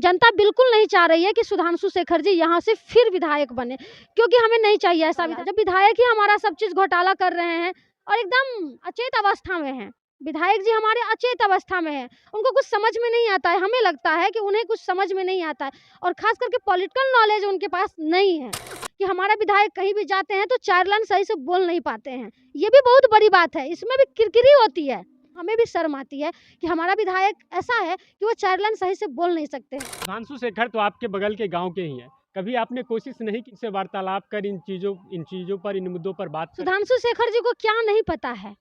जनता बिल्कुल नहीं चाह रही है कि सुधांशु शेखर जी यहाँ से फिर विधायक बने, क्योंकि हमें नहीं चाहिए ऐसा विधायक। जब विधायक ही हमारा सब चीज़ घोटाला कर रहे हैं और एकदम अचेत अवस्था में हैं, विधायक जी हमारे अचेत अवस्था में हैं, उनको कुछ समझ में नहीं आता है। हमें लगता है कि उन्हें कुछ समझ में नहीं आता है और ख़ास करके पॉलिटिकल नॉलेज उनके पास नहीं है कि हमारा विधायक कहीं भी जाते हैं तो 4 लाइन सही से बोल नहीं पाते हैं। ये भी बहुत बड़ी बात है, इसमें भी किरकिरी होती है। हमें भी शर्म आती है कि हमारा विधायक ऐसा है कि वो 4 लाइन सही से बोल नहीं सकते हैं। सुधांशु शेखर तो आपके बगल के गांव के ही हैं। कभी आपने कोशिश नहीं की इनसे वार्तालाप कर इन चीज़ों पर, इन मुद्दों पर बात कर? सुधांशु शेखर जी को क्या नहीं पता है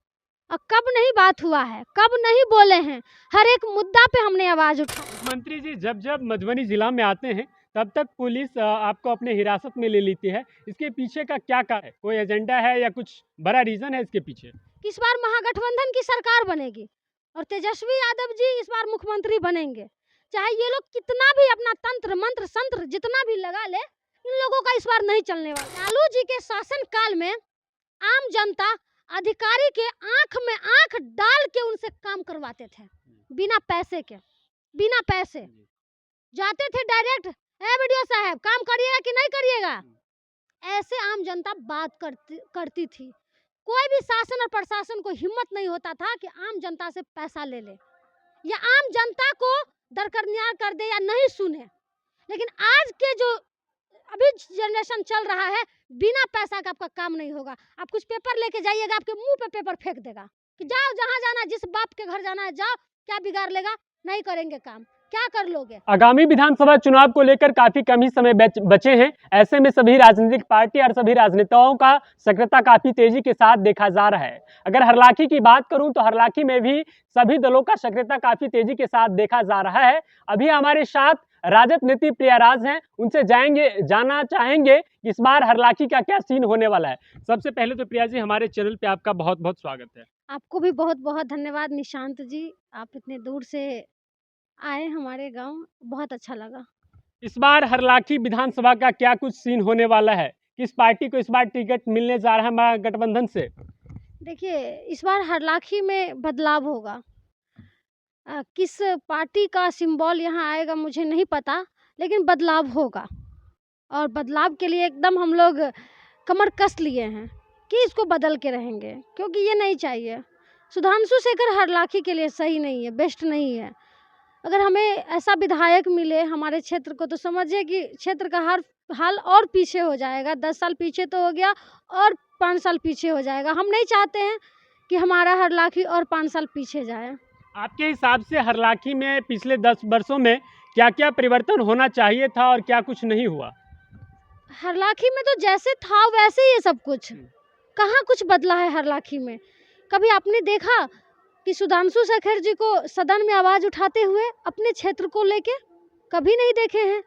और कब नहीं बात हुआ है, कब नहीं बोले हैं, हर एक मुद्दा पे हमने आवाज़ उठाई। मंत्री जी जब जब मधुबनी जिला में आते हैं तब तक पुलिस आपको अपने हिरासत में ले लेती है। इसके पीछे का क्या कारण है? कोई एजेंडा है या कुछ बड़ा रीज़न है इसके पीछे? इस बार महागठबंधन की सरकार बनेगी और तेजस्वी यादव जी इस बार मुख्यमंत्री बनेंगे। चाहे ये लोग कितना भी अपना तंत्र मंत्र संत्र जितना भी लगा ले, इन लोगों का इस बार नहीं चलने वाला। लालू जी के शासन काल में आम जनता अधिकारी के आंख में आंख डाल के उनसे काम करवाते थे, बिना पैसे के, बिना पैसे जाते थे डायरेक्ट, ए वीडियो साहब काम करिएगा कि नहीं करिएगा, ऐसे आम जनता बात करती थी। कोई भी शासन और प्रशासन को हिम्मत नहीं होता था कि आम जनता से पैसा ले ले या आम जनता को दरकिनार कर दे या नहीं सुने। लेकिन आज के जो अभी जनरेशन चल रहा है, बिना पैसा का आपका काम नहीं होगा। आप कुछ पेपर लेके जाइएगा, आपके मुंह पे पेपर फेंक देगा कि जाओ जहां जाना, जिस बाप के घर जाना है जाओ, क्या बिगाड़ लेगा, नहीं करेंगे काम, क्या कर लोगे। आगामी विधानसभा चुनाव को लेकर काफी कम ही समय बचे हैं। ऐसे में सभी राजनीतिक पार्टी और सभी राजनेताओं का सक्रियता काफी तेजी के साथ देखा जा रहा है। अगर हरलाखी की बात करूं तो हरलाखी में भी सभी दलों का सक्रियता काफी तेजी के साथ देखा जा रहा है। अभी हमारे साथ राजद नेत्री प्रियाराज हैं, उनसे जानना चाहेंगे इस बार हरलाखी का क्या सीन होने वाला है। सबसे पहले तो प्रिया जी, हमारे चैनल पे आपका बहुत बहुत स्वागत है। आपको भी बहुत बहुत धन्यवाद निशांत जी, आप इतने दूर से आए हमारे गांव, बहुत अच्छा लगा। इस बार हरलाखी विधानसभा का क्या कुछ सीन होने वाला है? किस पार्टी को इस बार टिकट मिलने जा रहा है महागठबंधन से? देखिए, इस बार हरलाखी में बदलाव होगा। किस पार्टी का सिंबल यहाँ आएगा मुझे नहीं पता, लेकिन बदलाव होगा और बदलाव के लिए एकदम हम लोग कमर कस लिए हैं कि इसको बदल के रहेंगे, क्योंकि ये नहीं चाहिए। सुधांशु शेखर हरलाखी के लिए सही नहीं है, बेस्ट नहीं है। अगर हमें ऐसा विधायक मिले हमारे क्षेत्र को, तो समझिए कि क्षेत्र का हर हाल और पीछे हो जाएगा। 10 साल पीछे तो हो गया और 5 साल पीछे हो जाएगा। हम नहीं चाहते हैं कि हमारा हरलाखी और 5 साल पीछे जाए। आपके हिसाब से हरलाखी में पिछले 10 वर्षों में क्या क्या परिवर्तन होना चाहिए था और क्या कुछ नहीं हुआ? हरलाखी में तो जैसे था वैसे ही है सब कुछ, कहाँ कुछ बदला है हरलाखी में। कभी आपने देखा कि सुधांशु शेखर जी को सदन में आवाज़ उठाते हुए अपने क्षेत्र को लेके? कभी नहीं देखे हैं।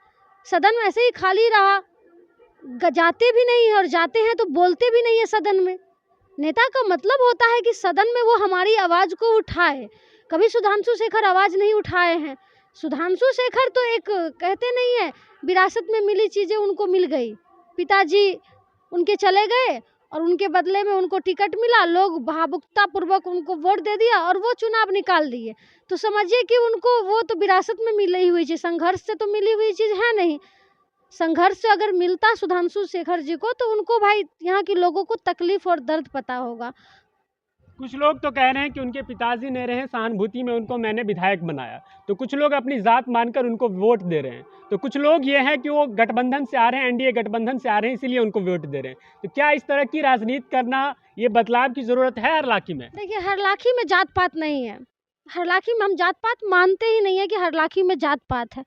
सदन ऐसे ही खाली रहा, जाते भी नहीं है और जाते हैं तो बोलते भी नहीं है सदन में। नेता का मतलब होता है कि सदन में वो हमारी आवाज़ को उठाए। कभी सुधांशु शेखर आवाज़ नहीं उठाए हैं। सुधांशु शेखर तो एक कहते नहीं है, विरासत में मिली चीज़ें उनको मिल गई। पिताजी उनके चले गए और उनके बदले में उनको टिकट मिला, लोग भावुकता पूर्वक उनको वोट दे दिया और वो चुनाव निकाल दिए। तो समझिए कि उनको वो तो विरासत में मिली हुई चीज़, संघर्ष से तो मिली हुई चीज़ है नहीं। संघर्ष से अगर मिलता सुधांशु शेखर जी को, तो उनको भाई यहाँ के लोगों को तकलीफ और दर्द पता होगा। कुछ लोग तो कह रहे हैं कि उनके पिताजी ने रहे सहानुभूति में उनको मैंने विधायक बनाया, तो कुछ लोग अपनी जात मानकर उनको वोट दे रहे हैं। तो कुछ लोग ये हैं कि वो गठबंधन से आ रहे हैं, एनडीए गठबंधन से आ रहे हैं, इसीलिए उनको वोट दे रहे हैं। तो क्या इस तरह की राजनीति करना, ये बदलाव की जरूरत है हरलाखी में? देखिए, हरलाखी में जात पात नहीं है। हरलाखी में हम जात पात मानते ही नहीं है कि हरलाखी में जात पात है।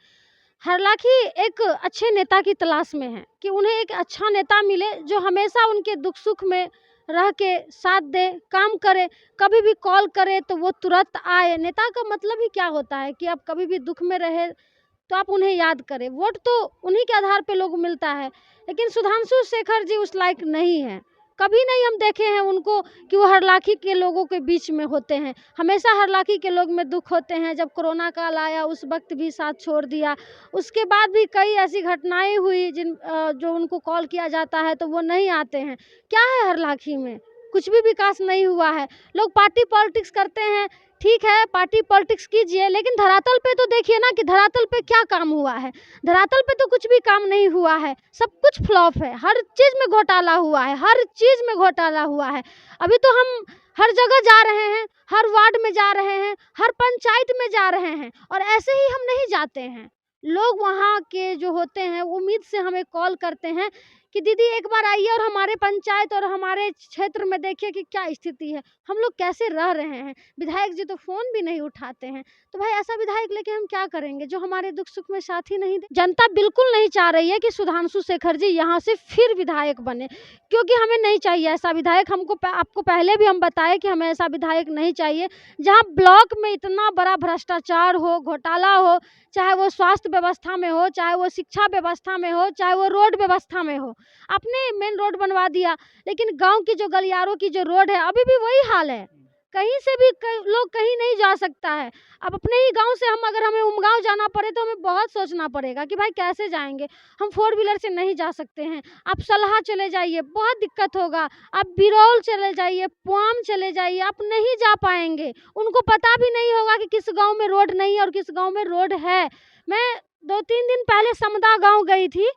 हरलाखी एक अच्छे नेता की तलाश में है कि उन्हें एक अच्छा नेता मिले जो हमेशा उनके दुख सुख में रह के साथ दे, काम करे, कभी भी कॉल करे तो वो तुरंत आए। नेता का मतलब ही क्या होता है कि आप कभी भी दुख में रहे तो आप उन्हें याद करें। वोट तो उन्हीं के आधार पे लोग मिलता है, लेकिन सुधांशु शेखर जी उस लायक नहीं है। कभी नहीं हम देखे हैं उनको कि वो हरलाखी के लोगों के बीच में होते हैं। हमेशा हरलाखी के लोग में दुख होते हैं। जब कोरोना काल आया उस वक्त भी साथ छोड़ दिया। उसके बाद भी कई ऐसी घटनाएं हुई जो उनको कॉल किया जाता है तो वो नहीं आते हैं। क्या है हरलाखी में? कुछ भी विकास नहीं हुआ है। लोग पार्टी पॉलिटिक्स करते हैं, ठीक है पार्टी पॉलिटिक्स कीजिए, लेकिन धरातल पे तो देखिए ना कि धरातल पे क्या काम हुआ है। धरातल पे तो कुछ भी काम नहीं हुआ है, सब कुछ फ्लॉप है, हर चीज़ में घोटाला हुआ है, हर चीज़ में घोटाला हुआ है। अभी तो हम हर जगह जा रहे हैं, हर वार्ड में जा रहे हैं, हर पंचायत में जा रहे हैं, और ऐसे ही हम नहीं जाते हैं। लोग वहाँ के जो होते हैं उम्मीद से हमें कॉल करते हैं कि दीदी एक बार आइए और हमारे पंचायत और हमारे क्षेत्र में देखिए कि क्या स्थिति है, हम लोग कैसे रह रहे हैं। विधायक जी तो फ़ोन भी नहीं उठाते हैं। तो भाई ऐसा विधायक लेके हम क्या करेंगे जो हमारे दुख सुख में साथ ही नहीं दे। जनता बिल्कुल नहीं चाह रही है कि सुधांशु शेखर जी यहाँ से फिर विधायक बने, क्योंकि हमें नहीं चाहिए ऐसा विधायक। आपको पहले भी हम बताए कि हमें ऐसा विधायक नहीं चाहिए जहाँ ब्लॉक में इतना बड़ा भ्रष्टाचार हो, घोटाला हो, चाहे वो स्वास्थ्य व्यवस्था में हो, चाहे वो शिक्षा व्यवस्था में हो, चाहे वो रोड व्यवस्था में हो। आपने मेन रोड बनवा दिया, लेकिन गांव की जो गलियारों की जो रोड है अभी भी वही हाल है। कहीं से भी लोग कहीं नहीं जा सकता है। अब अपने ही गांव से अगर हमें उमगांव जाना पड़े तो हमें बहुत सोचना पड़ेगा कि भाई कैसे जाएंगे। हम 4 व्हीलर से नहीं जा सकते हैं। आप सलहा चले जाइए, बहुत दिक्कत होगा। आप बिरौल चले जाइए, पुआम चले जाइए, आप नहीं जा पाएंगे। उनको पता भी नहीं होगा कि किस गाँव में रोड नहीं है और किस गाँव में रोड है। मैं 2-3 दिन पहले समदा गाँव गई थी,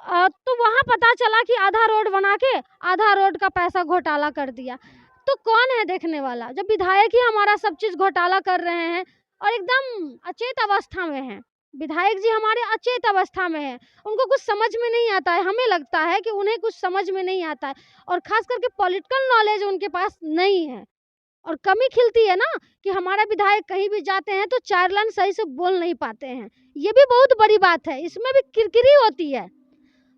तो वहाँ पता चला कि आधा रोड बना के आधा रोड का पैसा घोटाला कर दिया। तो कौन है देखने वाला जब विधायक ही हमारा सब चीज़ घोटाला कर रहे हैं और एकदम अचेत अवस्था में हैं। विधायक जी हमारे अचेत अवस्था में हैं, उनको कुछ समझ में नहीं आता है। हमें लगता है कि उन्हें कुछ समझ में नहीं आता है, और ख़ास करके पॉलिटिकल नॉलेज उनके पास नहीं है। और कमी खिलती है ना कि हमारा विधायक कहीं भी जाते हैं तो 4 लाइन सही से बोल नहीं पाते हैं। ये भी बहुत बड़ी बात है, इसमें भी किरकिरी होती है।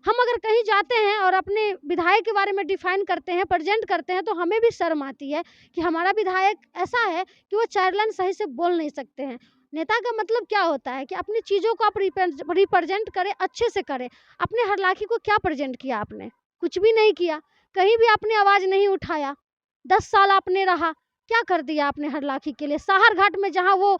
हम अगर कहीं जाते हैं और अपने विधायक के बारे में डिफाइन करते हैं, प्रेजेंट करते हैं, तो हमें भी शर्म आती है कि हमारा विधायक ऐसा है कि वो 4 लाइन सही से बोल नहीं सकते हैं। नेता का मतलब क्या होता है कि अपनी चीज़ों को आप रिप्रेजेंट करें, अच्छे से करें। अपने हरलाखी को क्या प्रेजेंट किया आपने? कुछ भी नहीं किया, कहीं भी आपने आवाज़ नहीं उठाया। 10 साल आपने रहा, क्या कर दिया आपने हरलाखी के लिए? साहर घाट में जहाँ वो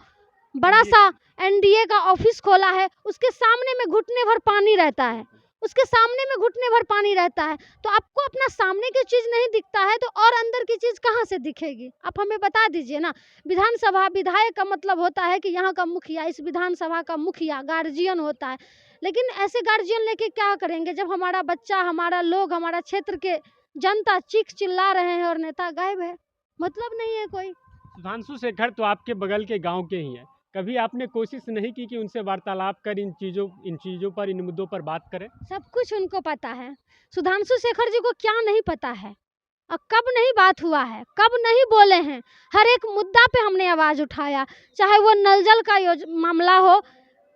बड़ा सा एनडीए का ऑफिस खोला है, उसके सामने में घुटने भर पानी रहता है, उसके सामने में घुटने भर पानी रहता है। तो आपको अपना सामने की चीज़ नहीं दिखता है तो और अंदर की चीज़ कहाँ से दिखेगी? आप हमें बता दीजिए ना। विधानसभा विधायक का मतलब होता है कि यहाँ का मुखिया, इस विधानसभा का मुखिया, गार्जियन होता है। लेकिन ऐसे गार्जियन लेके क्या करेंगे जब हमारा बच्चा, हमारा लोग, हमारा क्षेत्र के जनता चीख चिल्ला रहे हैं और नेता गायब है? मतलब नहीं है कोई। सुधांशु शेखर तो आपके बगल के गांव के ही हैं। कभी आपने कोशिश नहीं की कि उनसे वार्तालाप कर इन चीज़ों पर, इन मुद्दों पर बात करें? सब कुछ उनको पता है। सुधांशु शेखर जी को क्या नहीं पता है? और कब नहीं बात हुआ है, कब नहीं बोले हैं? हर एक मुद्दा पे हमने आवाज़ उठाया, चाहे वो नल जल का मामला हो।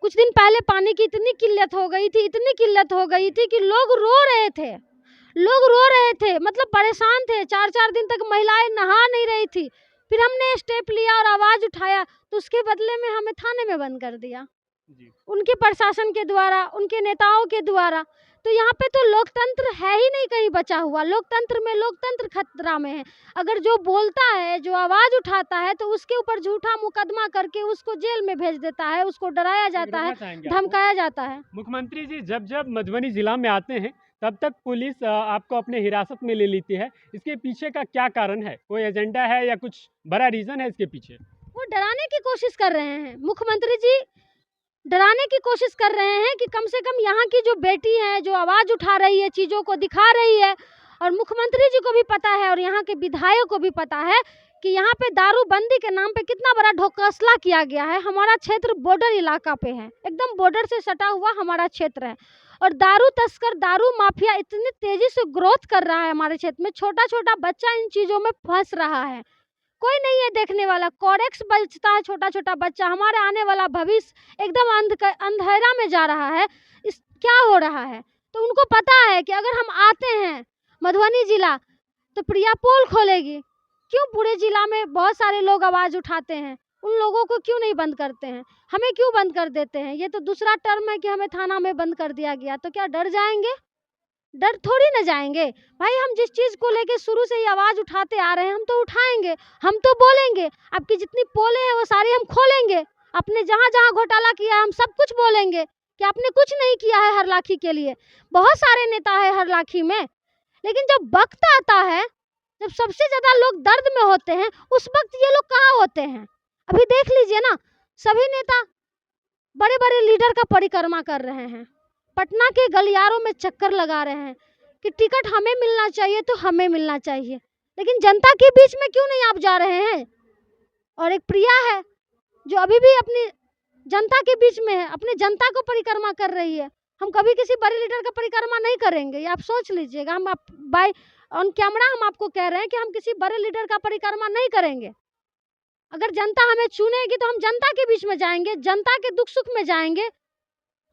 कुछ दिन पहले पानी की इतनी किल्लत हो गई थी, इतनी किल्लत हो गई थी कि लोग रो रहे थे, मतलब परेशान थे। 4-4 दिन तक महिलाएं नहा नहीं रही थी। फिर हमने स्टेप लिया और आवाज़ उठाया, तो उसके बदले में हमें थाने में बंद कर दिया जी। उनके प्रशासन के द्वारा, उनके नेताओं के द्वारा। तो यहाँ पे तो लोकतंत्र है ही नहीं कहीं बचा हुआ। लोकतंत्र खतरा में है। अगर जो बोलता है, जो आवाज़ उठाता है, तो उसके ऊपर झूठा मुकदमा करके उसको जेल में भेज देता है, उसको डराया जाता है, धमकाया जाता है। मुख्यमंत्री जी जब मधुबनी जिला में आते हैं तब तक पुलिस आपको अपने हिरासत में ले लेती है। इसके पीछे का क्या कारण है? कोई एजेंडा है या कुछ बड़ा रीज़न है इसके पीछे? वो डराने की कोशिश कर रहे हैं। मुख्यमंत्री जी डराने की कोशिश कर रहे हैं कि कम से कम यहाँ की जो बेटी है, जो आवाज़ उठा रही है, चीज़ों को दिखा रही है, और मुख्यमंत्री जी को भी पता है और यहाँ के विधायक को भी पता है कि यहाँ पे दारूबंदी के नाम पे कितना बड़ा ढोकसला किया गया है। हमारा क्षेत्र बॉर्डर इलाका पे है, एकदम बॉर्डर से सटा हुआ हमारा क्षेत्र है, और दारू तस्कर, दारू माफिया इतनी तेज़ी से ग्रोथ कर रहा है हमारे क्षेत्र में। छोटा छोटा बच्चा इन चीज़ों में फंस रहा है, कोई नहीं है देखने वाला। कॉरेक्स बचता है छोटा छोटा बच्चा। हमारा आने वाला भविष्य एकदम अंधेरा में जा रहा है। इस क्या हो रहा है? तो उनको पता है कि अगर हम आते हैं मधुबनी जिला तो प्रिया पोल खोलेगी। क्यों पूरे जिला में बहुत सारे लोग आवाज़ उठाते हैं, उन लोगों को क्यों नहीं बंद करते हैं? हमें क्यों बंद कर देते हैं? ये तो दूसरा टर्म है कि हमें थाना में बंद कर दिया गया, तो क्या डर जाएंगे? डर थोड़ी न जाएंगे भाई। हम जिस चीज़ को लेके शुरू से ही आवाज़ उठाते आ रहे हैं, हम तो उठाएंगे, हम तो बोलेंगे। आपकी जितनी पोलें हैं वो सारी हम खोलेंगे। आपने जहाँ जहाँ घोटाला किया है हम सब कुछ बोलेंगे कि आपने कुछ नहीं किया है हरलाखी के लिए। बहुत सारे नेता है हरलाखी में, लेकिन जब वक्त आता है जब सबसे ज़्यादा लोग दर्द में होते हैं, उस वक्त ये लोग कहाँ होते हैं? अभी देख लीजिए ना, सभी नेता बड़े बड़े लीडर का परिक्रमा कर रहे हैं, पटना के गलियारों में चक्कर लगा रहे हैं कि टिकट हमें मिलना चाहिए तो हमें मिलना चाहिए, लेकिन जनता के बीच में क्यों नहीं आप जा रहे हैं? और एक प्रिया है जो अभी भी अपनी जनता के बीच में है, अपने जनता को परिक्रमा कर रही है। हम कभी किसी बड़े लीडर का परिक्रमा नहीं करेंगे, ये आप सोच लीजिएगा। हम आप बाय ऑन कैमरा हम आपको कह रहे हैं कि हम किसी बड़े लीडर का परिक्रमा नहीं करेंगे। अगर जनता हमें चुनेगी तो हम जनता के बीच में जाएंगे, जनता के दुख सुख में जाएंगे,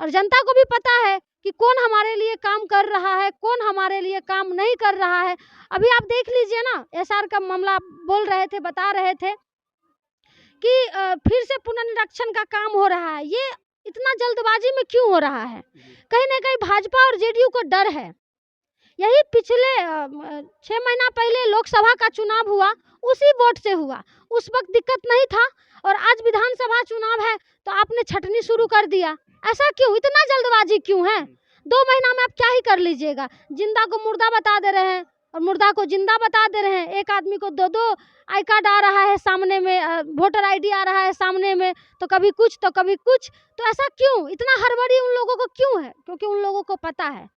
और जनता को भी पता है कि कौन हमारे लिए काम कर रहा है, कौन हमारे लिए काम नहीं कर रहा है। अभी आप देख लीजिए ना, एसआर का मामला बोल रहे थे, बता रहे थे कि फिर से पुनर्निरीक्षण का काम हो रहा है। ये इतना जल्दबाजी में क्यों हो रहा है? कहीं ना कहीं भाजपा और जेडीयू को डर है। यही पिछले 6 महीना पहले लोकसभा का चुनाव हुआ, उसी वोट से हुआ, उस वक्त दिक्कत नहीं था, और आज विधानसभा चुनाव है तो आपने छटनी शुरू कर दिया। ऐसा क्यों? इतना जल्दबाजी क्यों है? 2 महीना में आप क्या ही कर लीजिएगा? जिंदा को मुर्दा बता दे रहे हैं और मुर्दा को जिंदा बता दे रहे हैं। एक आदमी को 2-2 आई कार्ड आ रहा है सामने में, वोटर आईडी आ रहा है सामने में, तो कभी कुछ तो कभी कुछ। तो ऐसा क्यों? इतना हड़बड़ी उन लोगों को क्यों है? क्योंकि उन लोगों को पता है,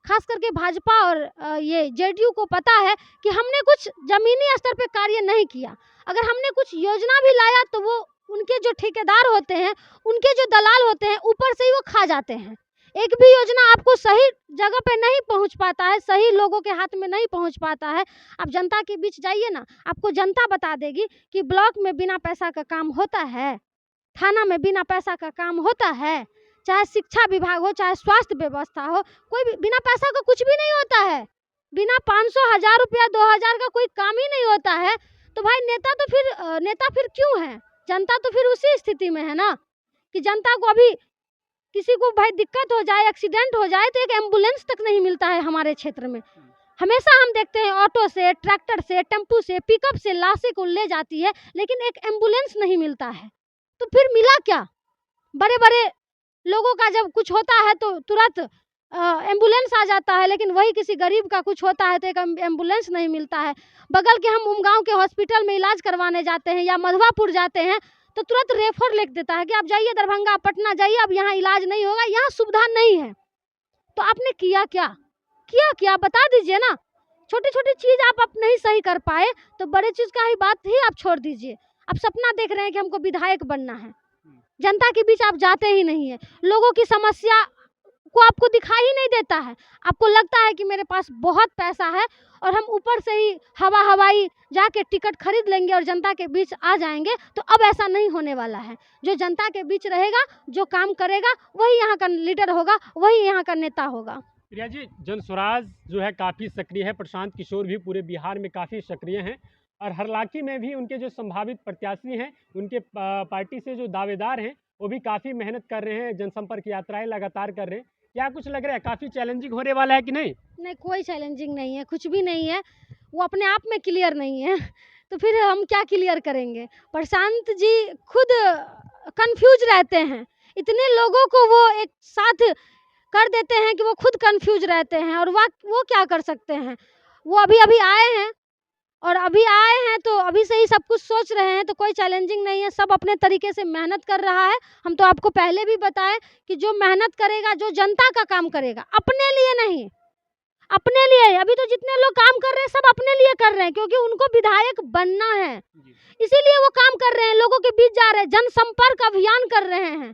खास करके भाजपा और ये जेडीयू को पता है कि हमने कुछ जमीनी स्तर पे कार्य नहीं किया। अगर हमने कुछ योजना भी लाया तो वो उनके जो ठेकेदार होते हैं, उनके जो दलाल होते हैं, ऊपर से ही वो खा जाते हैं। एक भी योजना आपको सही जगह पे नहीं पहुंच पाता है, सही लोगों के हाथ में नहीं पहुंच पाता है। आप जनता के बीच जाइए ना, आपको जनता बता देगी कि ब्लॉक में बिना पैसा का काम होता है, थाना में बिना पैसा का काम होता है, चाहे शिक्षा विभाग हो, चाहे स्वास्थ्य व्यवस्था हो, कोई भी बिना पैसा का कुछ भी नहीं होता है। बिना 500, 1000 रुपया, 2000 का कोई काम ही नहीं होता है। तो भाई नेता फिर क्यों है? जनता तो फिर उसी स्थिति में है ना कि जनता को अभी किसी को भाई दिक्कत हो जाए, एक्सीडेंट हो जाए तो एक एम्बुलेंस तक नहीं मिलता है हमारे क्षेत्र में। हमेशा हम देखते हैं ऑटो से, ट्रैक्टर से, टेम्पू से, पिकअप से लाशें को ले जाती है, लेकिन एक एम्बुलेंस नहीं मिलता है। तो फिर मिला क्या? बड़े बड़े लोगों का जब कुछ होता है तो तुरंत एम्बुलेंस आ जाता है, लेकिन वही किसी गरीब का कुछ होता है तो एक एम्बुलेंस नहीं मिलता है। बगल के हम उमगांव के हॉस्पिटल में इलाज करवाने जाते हैं या मधवापुर जाते हैं तो तुरंत रेफर लिख देता है कि आप जाइए दरभंगा, पटना जाइए, अब यहाँ इलाज नहीं होगा, यहाँ सुविधा नहीं है। तो आपने किया क्या बता दीजिए ना। छोटी छोटी चीज़ आप नहीं सही कर पाए तो बड़े चीज़ का ही बात ही आप छोड़ दीजिए। आप सपना देख रहे हैं कि हमको विधायक बनना है, जनता के बीच आप जाते ही नहीं है, लोगों की समस्या को आपको दिखाई ही नहीं देता है। आपको लगता है कि मेरे पास बहुत पैसा है और हम ऊपर से ही हवाई जाके टिकट खरीद लेंगे और जनता के बीच आ जाएंगे। तो अब ऐसा नहीं होने वाला है। जो जनता के बीच रहेगा, जो काम करेगा, वही यहाँ का लीडर होगा, वही यहाँ का नेता होगा। प्रिया जी, जनस्वराज जो है काफ़ी सक्रिय है, प्रशांत किशोर भी पूरे बिहार में काफ़ी सक्रिय हैं, और हरलाखी में भी उनके जो संभावित प्रत्याशी हैं, उनके पार्टी से जो दावेदार हैं, वो भी काफ़ी मेहनत कर रहे हैं, जनसंपर्क यात्राएं लगातार कर रहे हैं। क्या कुछ लग रहा है काफ़ी चैलेंजिंग होने वाला है कि नहीं? नहीं, कोई चैलेंजिंग नहीं है, कुछ भी नहीं है। वो अपने आप में क्लियर नहीं है तो फिर हम क्या क्लियर करेंगे? प्रशांत जी खुद कंफ्यूज रहते हैं, इतने लोगों को वो एक साथ कर देते हैं कि वो खुद कंफ्यूज रहते हैं, और वो क्या कर सकते हैं? वो अभी आए हैं और अभी आए हैं तो अभी से ही सब कुछ सोच रहे हैं, तो कोई चैलेंजिंग नहीं है। सब अपने तरीके से मेहनत कर रहा है। हम तो आपको पहले भी बताएं कि जो मेहनत करेगा, जो जनता का काम करेगा, अपने लिए नहीं, अपने लिए। अभी तो जितने लोग काम कर रहे हैं सब अपने लिए कर रहे हैं, क्योंकि उनको विधायक बनना है, इसीलिए वो काम कर रहे हैं, लोगों के बीच जा रहे हैं, जनसंपर्क अभियान कर रहे हैं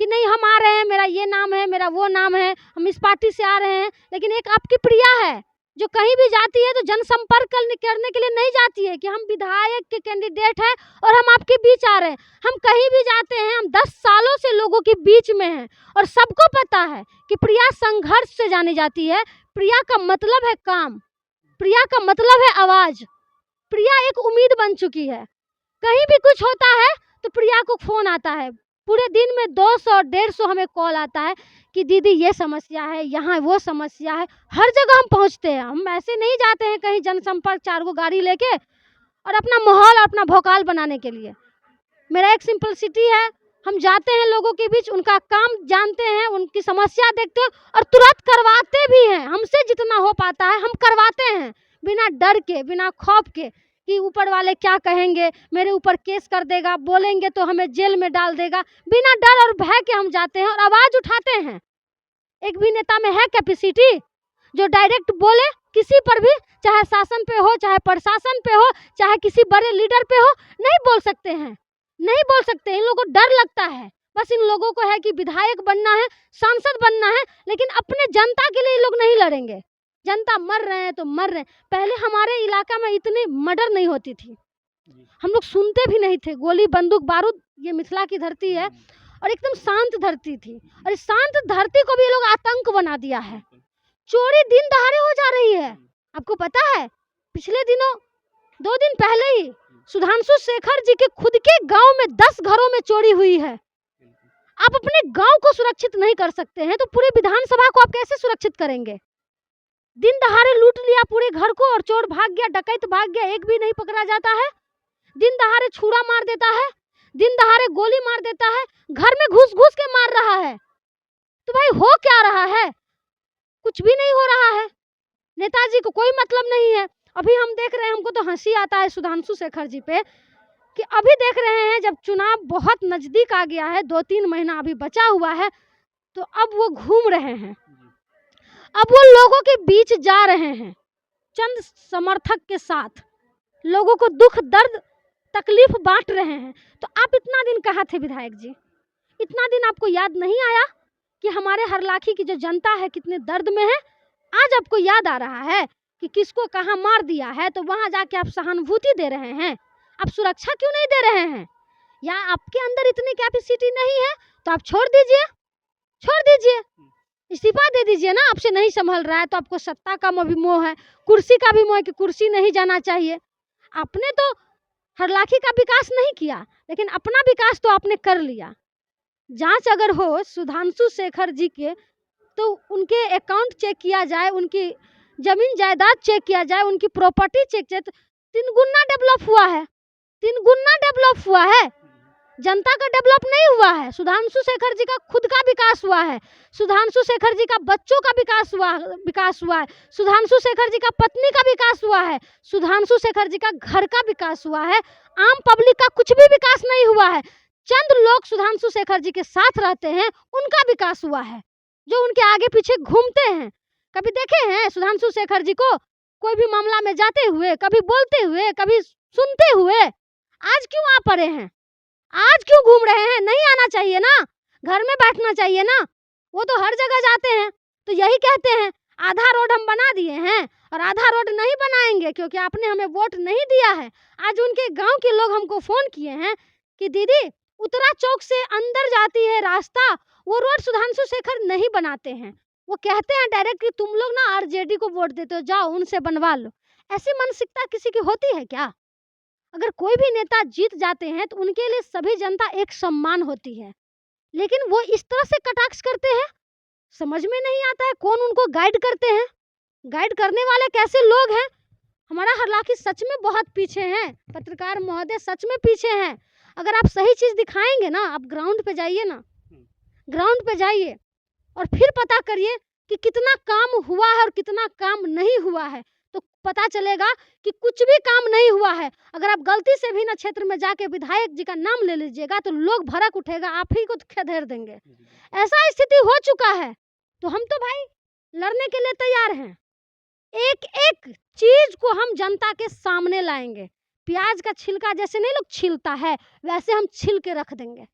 कि नहीं हम आ रहे हैं, मेरा ये नाम है, मेरा वो नाम है, हम इस पार्टी से आ रहे हैं। लेकिन एक आपकी प्रिया है जो कहीं भी जाती है तो जनसंपर्क करने के लिए नहीं जाती है कि हम विधायक के कैंडिडेट हैं और हम आपके बीच आ रहे हैं। हम कहीं भी जाते हैं, हम 10 सालों से लोगों के बीच में हैं और सबको पता है कि प्रिया संघर्ष से जानी जाती है। प्रिया का मतलब है काम, प्रिया का मतलब है आवाज, प्रिया एक उम्मीद बन चुकी है। कहीं भी कुछ होता है तो प्रिया को फोन आता है, पूरे दिन में 200-150 हमें कॉल आता है कि दीदी ये समस्या है, यहाँ वो समस्या है। हर जगह हम पहुँचते हैं, हम ऐसे नहीं जाते हैं कहीं जनसंपर्क 4 गो गाड़ी लेके और अपना माहौल और अपना भौकाल बनाने के लिए। मेरा एक सिंपलिसिटी है, हम जाते हैं लोगों के बीच, उनका काम जानते हैं, उनकी समस्या देखते हैं और तुरंत करवाते भी हैं। हमसे जितना हो पाता है हम करवाते हैं, बिना डर के, बिना खौफ के कि ऊपर वाले क्या कहेंगे, मेरे ऊपर केस कर देगा, बोलेंगे तो हमें जेल में डाल देगा, बिना डर और भय के हम जाते हैं और आवाज़ उठाते हैं। एक भी नेता में है कैपेसिटी जो डायरेक्ट बोले किसी पर भी, चाहे शासन पे हो, चाहे प्रशासन पे हो, चाहे किसी बड़े लीडर पे हो? नहीं बोल सकते हैं, नहीं बोल सकते। इन लोगों को डर लगता है। बस इन लोगों को है कि विधायक बनना है, सांसद बनना है, लेकिन अपने जनता के लिए ये लोग नहीं लड़ेंगे। जनता मर रहे हैं तो मर रहे हैं। पहले हमारे इलाका में इतनी मर्डर नहीं होती थी, हम लोग सुनते भी नहीं थे। गोली बंदूक बारूद, ये मिथिला की धरती है और एकदम शांत धरती थी, और इस शांत धरती को भी ये लोग आतंक बना दिया है। चोरी दिन दहाड़े हो जा रही है। आपको पता है पिछले दिनों 2 दिन पहले ही सुधांशु शेखर जी के खुद के गांव में 10 घरों में चोरी हुई है। आप अपने गांव को सुरक्षित नहीं कर सकते हैं तो पूरे विधानसभा को आप कैसे सुरक्षित करेंगे? दिन दहाड़े लूट लिया पूरे घर को और चोर भाग गया, डकैत भाग गया, एक भी नहीं पकड़ा जाता है। दिन दहाड़े छुरा मार देता है, दिन दहाड़े गोली मार देता है, घर में घुस घुस के मार रहा है। तो भाई हो क्या रहा है? कुछ भी नहीं हो रहा है। नेताजी को कोई मतलब नहीं है। अभी हम देख रहे हैं, हमको तो हंसी आता है सुधांशु शेखर जी पे कि अभी देख रहे हैं जब चुनाव बहुत नजदीक आ गया है, 2-3 महीना अभी बचा हुआ है, तो अब वो घूम रहे हैं, अब वो लोगों के बीच जा रहे हैं चंद समर्थक के साथ, लोगों को दुख दर्द तकलीफ बांट रहे हैं। तो आप इतना दिन कहाँ थे विधायक जी? इतना दिन आपको याद नहीं आया कि हमारे हरलाखी की जो जनता है कितने दर्द में है? आज आपको याद आ रहा है कि किसको कहाँ मार दिया है, तो वहां जाके आप सहानुभूति दे रहे हैं। आप सुरक्षा क्यों नहीं दे रहे हैं? या आपके अंदर इतनी कैपेसिटी नहीं है तो आप छोड़ दीजिए, छोड़ दीजिए, इस्तीफा दे दीजिए ना। आपसे नहीं संभल रहा है तो आपको सत्ता का भी मोह है, कुर्सी का भी मोह है कि कुर्सी नहीं जाना चाहिए। आपने तो हरलाखी का विकास नहीं किया, लेकिन अपना विकास तो आपने कर लिया। जांच अगर हो सुधांशु शेखर जी के तो उनके अकाउंट चेक किया जाए, उनकी जमीन जायदाद चेक किया जाए, उनकी प्रॉपर्टी चेक किया, तो 3 गुना डेवलप हुआ है, 3 गुना डेवलप हुआ है। जनता का डेवलप नहीं हुआ है। सुधांशु शेखर जी का खुद का विकास हुआ है, सुधांशु शेखर जी का बच्चों का विकास हुआ है, सुधांशु शेखर जी का पत्नी का विकास हुआ है, सुधांशु शेखर जी का घर का विकास हुआ है। आम पब्लिक का कुछ भी विकास नहीं हुआ है। चंद लोग सुधांशु शेखर जी के साथ रहते हैं, उनका विकास हुआ है, जो उनके आगे पीछे घूमते हैं। कभी देखे हैं सुधांशु शेखर जी को कोई भी मामला में जाते हुए, कभी बोलते हुए, कभी सुनते हुए? आज क्यों आ पड़े हैं? आज क्यों घूम रहे हैं? नहीं आना चाहिए ना, घर में बैठना चाहिए ना। वो तो हर जगह जाते हैं, तो यही कहते हैं आधा रोड हम बना दिए हैं और आधा रोड नहीं बनाएंगे क्योंकि आपने हमें वोट नहीं दिया है। आज उनके गांव के लोग हमको फोन किए हैं कि दीदी उत्तरा चौक से अंदर जाती है रास्ता, वो रोड सुधांशु शेखर नहीं बनाते हैं। वो कहते हैं डायरेक्ट कि तुम लोग ना आरजेडी को वोट देते हो, जाओ उनसे बनवा लो। ऐसी मानसिकता किसी की होती है क्या? अगर कोई भी नेता जीत जाते हैं तो उनके लिए सभी जनता एक सम्मान होती है, लेकिन वो इस तरह से कटाक्ष करते हैं, समझ में नहीं आता है कौन उनको गाइड करते हैं। गाइड करने वाले कैसे लोग हैं? हमारा हरलाखी सच में बहुत पीछे हैं, पत्रकार महोदय सच में पीछे हैं। अगर आप सही चीज दिखाएंगे ना, आप ग्राउंड पे जाइए ना, ग्राउंड पे जाइए और फिर पता करिए कि कितना काम हुआ है और कितना काम नहीं हुआ है, तो पता चलेगा कि कुछ भी काम नहीं हुआ है। अगर आप गलती से भी ना क्षेत्र में जाके विधायक जी का नाम ले लीजिएगा तो लोग भड़क उठेगा, आप ही को खदेड़ देंगे। ऐसा स्थिति हो चुका है। तो हम तो भाई लड़ने के लिए तैयार हैं, एक एक चीज को हम जनता के सामने लाएंगे। प्याज का छिलका जैसे नहीं लोग छिलता है, वैसे हम छिल के रख देंगे।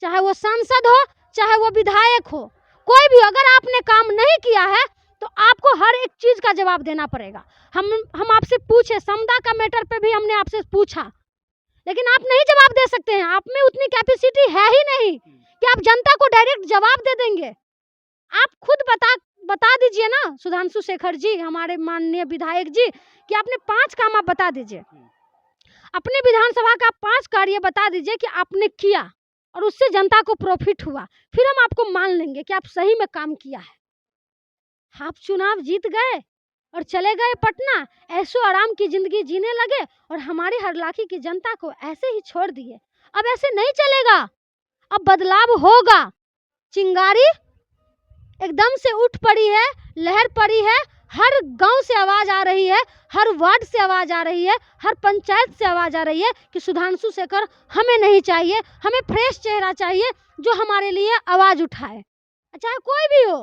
चाहे वो सांसद हो, चाहे वो विधायक हो, कोई भी अगर आपने काम नहीं किया है तो आपको हर एक चीज का जवाब देना पड़ेगा। हम आपसे पूछे, समदा का मैटर पे भी हमने आपसे पूछा, लेकिन आप नहीं जवाब दे सकते हैं। आप में उतनी कैपेसिटी है ही नहीं कि आप जनता को डायरेक्ट जवाब दे देंगे। आप खुद बता दीजिए ना सुधांशु शेखर जी, हमारे माननीय विधायक जी, कि आपने 5 काम आप बता दीजिए, अपने विधानसभा का 5 कार्य बता दीजिए कि आपने किया और उससे जनता को प्रॉफिट हुआ, फिर हम आपको मान लेंगे कि आप सही में काम किया है। आप चुनाव जीत गए और चले गए पटना, ऐशो आराम की जिंदगी जीने लगे और हमारे हरलाखी की जनता को ऐसे ही छोड़ दिए। अब ऐसे नहीं चलेगा, अब बदलाव होगा। चिंगारी एकदम से उठ पड़ी है, लहर पड़ी है, हर गांव से आवाज़ आ रही है, हर वार्ड से आवाज़ आ रही है, हर पंचायत से आवाज़ आ रही है कि सुधांशु शेखर हमें नहीं चाहिए, हमें फ्रेश चेहरा चाहिए जो हमारे लिए आवाज़ उठाए, चाहे कोई भी हो।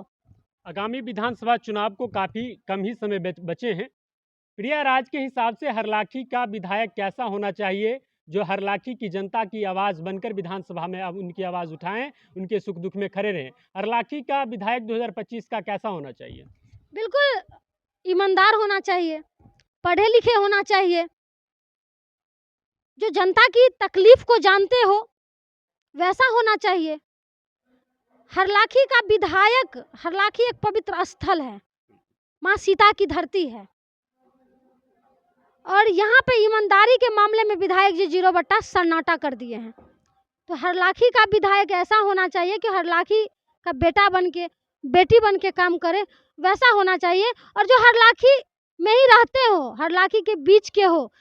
आगामी विधानसभा चुनाव को काफ़ी कम ही समय बचे हैं। प्रिया राज के हिसाब से हरलाखी का विधायक कैसा होना चाहिए जो हरलाखी की जनता की आवाज़ बनकर विधानसभा में अब उनकी आवाज़ उठाएं, उनके सुख दुख में खड़े रहें? हरलाखी का विधायक 2025 का कैसा होना चाहिए? बिल्कुल ईमानदार होना चाहिए, पढ़े लिखे होना चाहिए, जो जनता की तकलीफ को जानते हो वैसा होना चाहिए। हरलाखी का विधायक, हरलाखी एक पवित्र स्थल है, माँ सीता की धरती है, और यहाँ पे ईमानदारी के मामले में विधायक जी 0 सन्नाटा कर दिए हैं। तो हरलाखी का विधायक ऐसा होना चाहिए कि हरलाखी का बेटा बन के, बेटी बन के काम करे, वैसा होना चाहिए। और जो हरलाखी में ही रहते हो, हरलाखी के बीच के हो,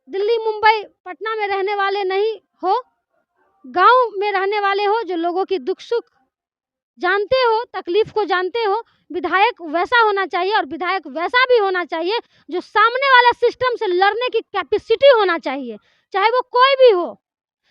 दिल्ली मुंबई पटना में रहने वाले नहीं हो, गांव में रहने वाले हो, जो लोगों की दुख सुख जानते हो, तकलीफ को जानते हो, विधायक वैसा होना चाहिए। और विधायक वैसा भी होना चाहिए जो सामने वाला सिस्टम से लड़ने की कैपेसिटी होना चाहिए, चाहे वो कोई भी हो,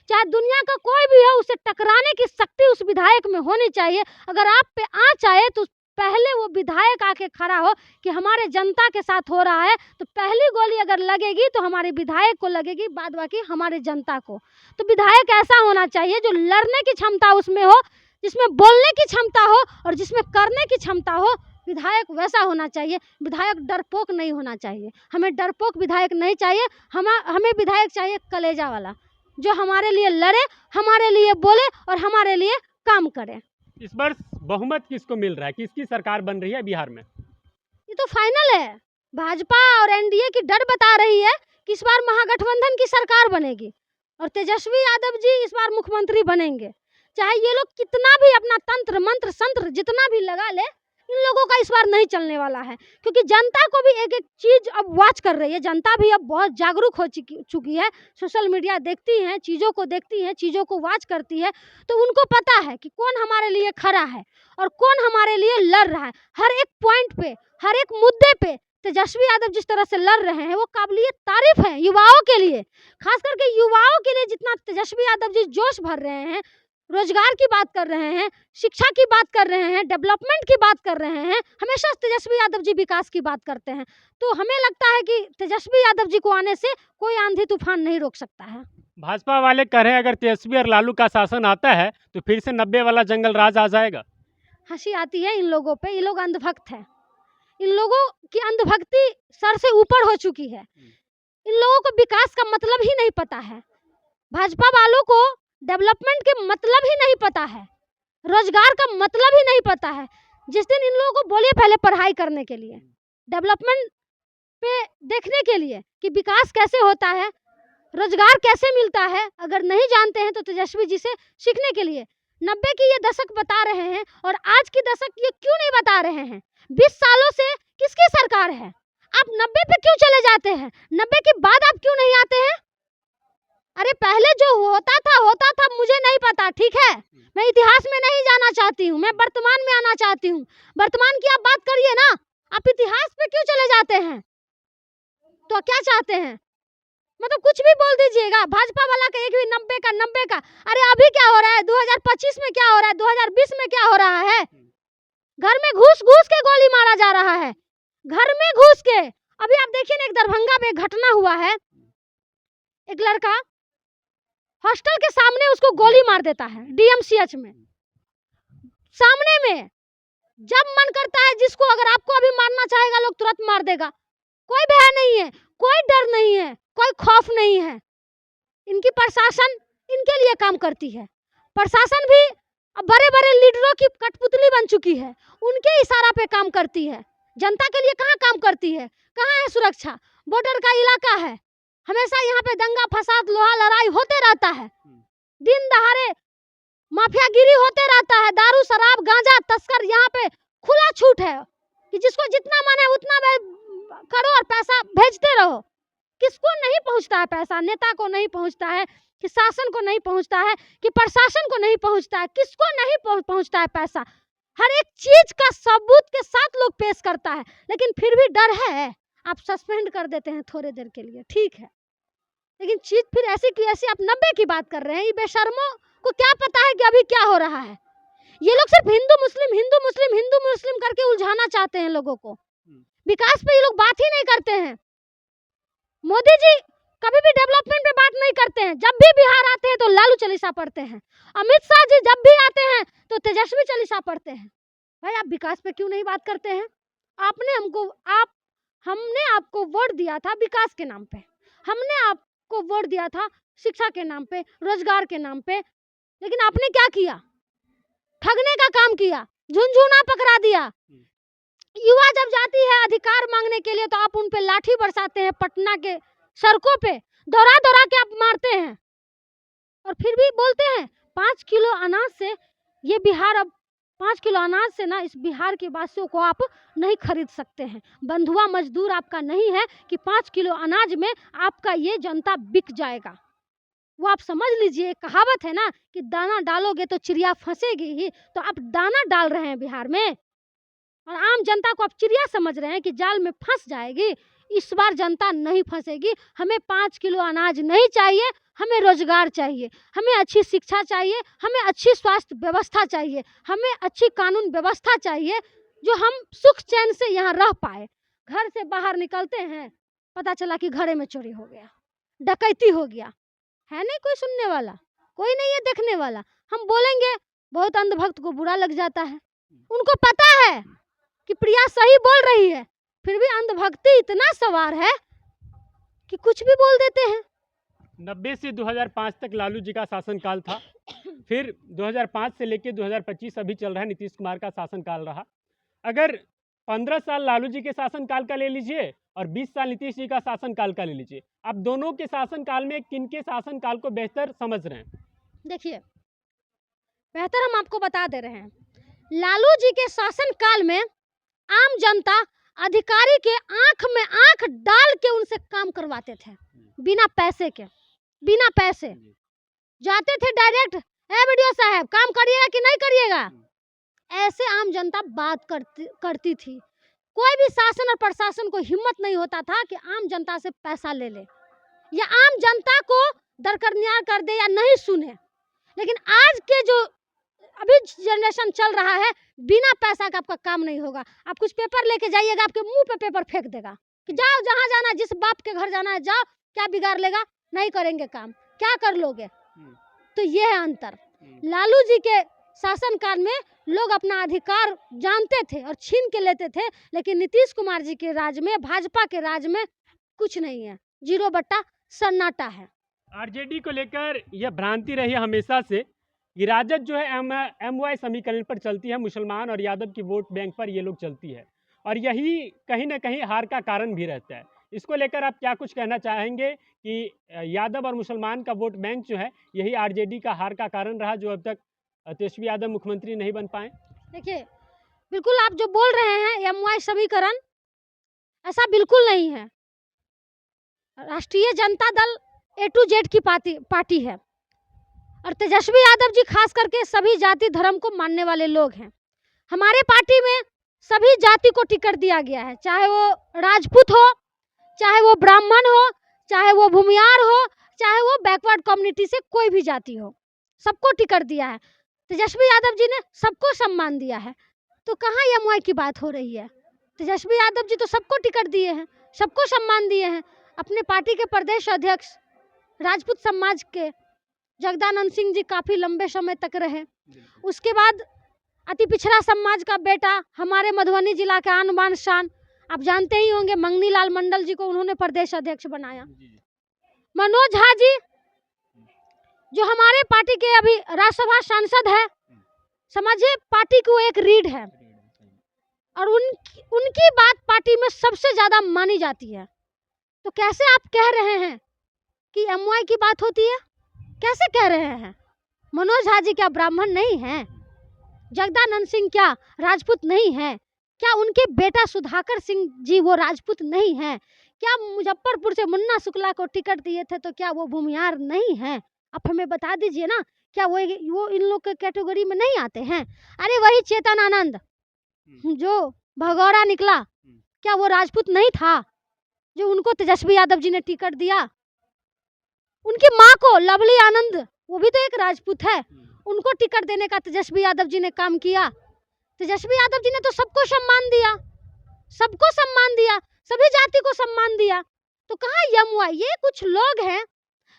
चाहे दुनिया का कोई भी हो, उसे टकराने की शक्ति उस विधायक में होनी चाहिए। अगर आप पे आँच आए तो पहले वो विधायक आके खड़ा हो कि हमारे जनता के साथ हो रहा है, तो पहली गोली अगर लगेगी तो हमारे विधायक को लगेगी, बाद बाकी हमारे जनता को। तो विधायक ऐसा होना चाहिए जो लड़ने की क्षमता उसमें हो, जिसमें बोलने की क्षमता हो और जिसमें करने की क्षमता हो। विधायक वैसा होना चाहिए। विधायक डरपोक नहीं होना चाहिए, हमें डरपोक विधायक नहीं चाहिए। हमें विधायक चाहिए कलेजा वाला, जो हमारे लिए लड़े, हमारे लिए बोले और हमारे लिए काम करे। इस बार बहुमत किसको मिल रहा है, किसकी सरकार बन रही है बिहार में? ये तो फाइनल है, भाजपा और एनडीए की डर बता रही है कि इस बार महागठबंधन की सरकार बनेगी और तेजस्वी यादव जी इस बार मुख्यमंत्री बनेंगे। चाहे ये लोग कितना भी अपना तंत्र मंत्र संत्र जितना भी लगा ले, इन लोगों का इस बार नहीं चलने वाला है, क्योंकि जनता को भी एक एक चीज अब वॉच कर रही है। जनता भी अब बहुत जागरूक हो चुकी है, सोशल मीडिया देखती है, चीज़ों को देखती है, चीज़ों को वॉच करती है, तो उनको पता है कि कौन हमारे लिए खड़ा है और कौन हमारे लिए लड़ रहा है। हर एक पॉइंट पे, हर एक मुद्दे पे तेजस्वी यादव जिस तरह से लड़ रहे हैं वो काबिलिए तारीफ है युवाओं के लिए, खास करके युवाओं के लिए। जितना तेजस्वी यादव जी जोश भर रहे हैं, रोजगार की बात कर रहे हैं, शिक्षा की बात कर रहे हैं, डेवलपमेंट की बात कर रहे हैं, हमेशा तेजस्वी यादव जी विकास की बात करते हैं। तो हमें लगता है कि तेजस्वी यादव जी को आने से कोई आंधी तूफान नहीं रोक सकता है। भाजपा वाले कह रहे हैं अगर तेजस्वी और लालू का शासन आता है तो फिर से 90 वाला जंगल राज आ जाएगा। हंसी आती है इन लोगों पे, ये लोग अंधभक्त हैं। इन लोगों की अंधभक्ति सर से ऊपर हो चुकी है। इन लोगों को विकास का मतलब ही नहीं पता है, भाजपा वालों को डेवलपमेंट के मतलब ही नहीं पता है, रोजगार का मतलब ही नहीं पता है। जिस दिन इन लोगों को बोलिए पहले पढ़ाई करने के लिए, डेवलपमेंट पे देखने के लिए कि विकास कैसे होता है, रोजगार कैसे मिलता है, अगर नहीं जानते हैं तो तेजस्वी जी से सीखने के लिए 90 की ये दशक बता रहे हैं और आज की दशक ये क्यों नहीं बता रहे हैं? 20 सालों से किसकी सरकार है? आप 90 पे क्यों चले जाते हैं? 90 के बाद आप क्यों नहीं आते हैं? अरे पहले जो होता था मुझे नहीं पता, ठीक है, मैं इतिहास में नहीं जाना चाहती हूँ, मैं वर्तमान में आना चाहती हूँ। वर्तमान की आप बात करिए ना, आप इतिहास पे क्यों चले जाते हैं? तो क्या चाहते हैं? मतलब कुछ भी बोल दीजिएगा, भाजपा वाला कहेगी 90 का। अरे अभी क्या हो रहा है? 2025 में क्या हो रहा है? 2020 में क्या हो रहा है? घर में घुस घुस के गोली मारा जा रहा है, घर में घुस के। अभी आप देखिए ना, एक दरभंगा में घटना हुआ है, एक लड़का हॉस्टल के सामने उसको गोली मार देता है, डीएमसीएच में सामने में। जब मन करता है जिसको, अगर आपको अभी मारना चाहेगा लोग तुरंत मार देगा, कोई भय नहीं है, कोई डर नहीं है, कोई खौफ नहीं है। इनकी प्रशासन इनके लिए काम करती है, प्रशासन भी अब बड़े बड़े लीडरों की कठपुतली बन चुकी है, उनके इशारा पे काम करती है। जनता के लिए कहाँ काम करती है? कहाँ है सुरक्षा? बॉर्डर का इलाका है, हमेशा यहाँ पे दंगा फसाद लोहा लड़ाई होते रहता है, दिन दहाड़े माफियागिरी होते रहता है, दारू शराब गांजा तस्कर यहाँ पे खुला छूट है कि जिसको जितना मन है उतना करो और पैसा भेजते रहो। किसको नहीं पहुंचता है पैसा? नेता को नहीं पहुंचता है, कि शासन को नहीं पहुंचता है, कि प्रशासन को नहीं पहुंचता है, किसको नहीं पहुंचता है पैसा? हर एक चीज का सबूत के साथ लोग पेश करता है, लेकिन फिर भी डर है, आप सस्पेंड कर देते हैं थोड़े देर के लिए, ठीक है, लेकिन चीज फिर ऐसी की ऐसी आप 90 की बात कर रहे हैं। ये बेशर्मों को क्या पता है कि अभी क्या हो रहा है। ये लोग सिर्फ हिंदू मुस्लिम हिंदू मुस्लिम हिंदू मुस्लिम करके उलझाना चाहते हैं लोगों को। विकास पे ये लोग बात ही नहीं करते हैं। मोदी जी कभी भी डेवलपमेंट पे बात नहीं करते हैं। जब भी बिहार आते हैं तो लालू चालीसा पढ़ते हैं। अमित शाह जी जब भी आते हैं तो तेजस्वी चालीसा पढ़ते हैं। भाई आप विकास पे क्यों नहीं बात करते हैं? हमने आपको वोट दिया था विकास के नाम पे, हमने आपको वोट दिया था शिक्षा के नाम पे, रोजगार के नाम पे, लेकिन आपने क्या किया? ठगने का काम किया, झुनझुना पकड़ा दिया। युवा जब जाती है अधिकार मांगने के लिए तो आप उन पे लाठी बरसाते हैं, पटना के सड़कों पे दौड़ा दौड़ा के आप मारते हैं, और फिर भी बोलते हैं 5 किलो अनाज से ये बिहार, अब 5 किलो अनाज से ना इस बिहार के वासियों को आप नहीं खरीद सकते हैं। बंधुआ मजदूर आपका नहीं है कि 5 किलो अनाज में आपका ये जनता बिक जाएगा। वो आप समझ लीजिए, कहावत है ना कि दाना डालोगे तो चिड़िया फंसेगी ही, तो आप दाना डाल रहे हैं बिहार में और आम जनता को आप चिड़िया समझ रहे हैं कि जाल में फंस जाएगी। इस बार जनता नहीं फंसेगी। हमें 5 किलो अनाज नहीं चाहिए, हमें रोजगार चाहिए, हमें अच्छी शिक्षा चाहिए, हमें अच्छी स्वास्थ्य व्यवस्था चाहिए, हमें अच्छी कानून व्यवस्था चाहिए, जो हम सुख चैन से यहाँ रह पाए। घर से बाहर निकलते हैं, पता चला कि घरे में चोरी हो गया, डकैती हो गया, है नहीं कोई सुनने वाला, कोई नहीं है देखने वाला। हम बोलेंगे बहुत अंधभक्त को बुरा लग जाता है। उनको पता है कि प्रिया सही बोल रही है, फिर भी अंधभक्ति इतना सवार है कि कुछ भी बोल देते हैं। 90 से 2005 तक लालू जी का शासनकाल था, फिर 2005 से लेकर 2025 अभी चल रहा है, नीतीश कुमार का शासनकाल रहा। अगर 15 साल लालू जी के शासनकाल का ले लीजिए और 20 साल नीतीश जी का शासनकाल का ले लीजिए, आप दोनों के शासनकाल में किन के शासनकाल को बेहतर समझ रहे हैं? देखिए, बेहतर हम आपको बता दे रहे हैं। लालू जी के शासनकाल में आम जनता अधिकारी के आंख में आंख डाल के उनसे काम करवाते थे, बिना पैसे के, बिना पैसे जाते थे डायरेक्ट, ए वीडियो साहब काम करिएगा कि नहीं करिएगा, ऐसे आम जनता बात करती थी। कोई भी शासन और प्रशासन को हिम्मत नहीं होता था कि आम जनता से पैसा ले ले या आम जनता को दरकिनार कर दे या नहीं सुने। लेकिन आज के जो अभी जनरेशन चल रहा है, बिना पैसा का आपका काम नहीं होगा। आप कुछ पेपर लेके जाइएगा, आपके मुंह पे पेपर फेंक देगा कि जाओ जहां जाना है, जिस बाप के घर जाना है जाओ, क्या बिगाड़ लेगा, नहीं करेंगे काम, क्या कर लोगे। तो ये है अंतर। लालू जी के शासनकाल में लोग अपना अधिकार जानते थे और छीन के लेते थे, लेकिन नीतीश कुमार जी के राज में, भाजपा के राज में कुछ नहीं है, 0 सन्नाटा है। आरजेडी को लेकर यह भ्रांति रही हमेशा से कि राजद जो है MY समीकरण पर चलती है, मुसलमान और यादव की वोट बैंक पर ये लोग चलती है, और यही कहीं ना कहीं हार का कारण भी रहता है। इसको लेकर आप क्या कुछ कहना चाहेंगे कि यादव और मुसलमान का वोट बैंक जो है यही आरजेडी का हार का कारण रहा, जो अब तक तेजस्वी यादव मुख्यमंत्री नहीं बन पाए? देखिए, बिल्कुल आप जो बोल रहे हैं MY समीकरण, ऐसा बिल्कुल नहीं है। राष्ट्रीय Janata Dal A to Z की पार्टी है और तेजस्वी यादव जी खास करके सभी जाति धर्म को मानने वाले लोग हैं। हमारे पार्टी में सभी जाति को टिकट दिया गया है, चाहे वो राजपूत हो, चाहे वो ब्राह्मण हो, चाहे वो भूमियार हो, चाहे वो बैकवर्ड कम्युनिटी से कोई भी जाति हो, सबको टिकट दिया है। तेजस्वी यादव जी ने सबको सम्मान दिया है, तो कहाँ MY की बात हो रही है? तेजस्वी यादव जी तो सबको टिकट दिए हैं, सबको सम्मान दिए हैं। अपने पार्टी के प्रदेश अध्यक्ष राजपूत समाज के जगदानंद सिंह जी काफी लंबे समय तक रहे। उसके बाद अति पिछड़ा समाज का बेटा, हमारे मधुबनी जिला के आन बान शान, आप जानते ही होंगे, मंगनी लाल मंडल जी को उन्होंने प्रदेश अध्यक्ष बनाया। मनोज झा जी जो हमारे पार्टी के अभी राज्यसभा सांसद है, समझिए पार्टी को एक रीढ़ है और उनकी बात पार्टी में सबसे ज्यादा मानी जाती है। तो कैसे आप कह रहे हैं कि MY की बात होती है? कैसे कह रहे हैं? मनोज झा जी क्या ब्राह्मण नहीं हैं? जगदानंद सिंह क्या राजपूत नहीं है? क्या उनके बेटा सुधाकर सिंह जी वो राजपूत नहीं है? क्या मुजफ्फरपुर से मुन्ना शुक्ला को टिकट दिए थे तो क्या वो भूमिहार नहीं है? आप हमें बता दीजिए ना क्या वो इन लोग के कैटेगरी में नहीं आते हैं? अरे वही चेतन आनंद जो भगौड़ा निकला, क्या वो राजपूत नहीं था जो उनको तेजस्वी यादव जी ने टिकट दिया? उनकी माँ को लवली आनंद, वो भी तो एक राजपूत है, उनको टिकट देने का तेजस्वी यादव जी ने काम किया। तेजस्वी यादव जी ने तो सबको सम्मान दिया, सबको सम्मान दिया, सभी जाति को सम्मान दिया। तो कहाँ यम हुआ? ये कुछ लोग हैं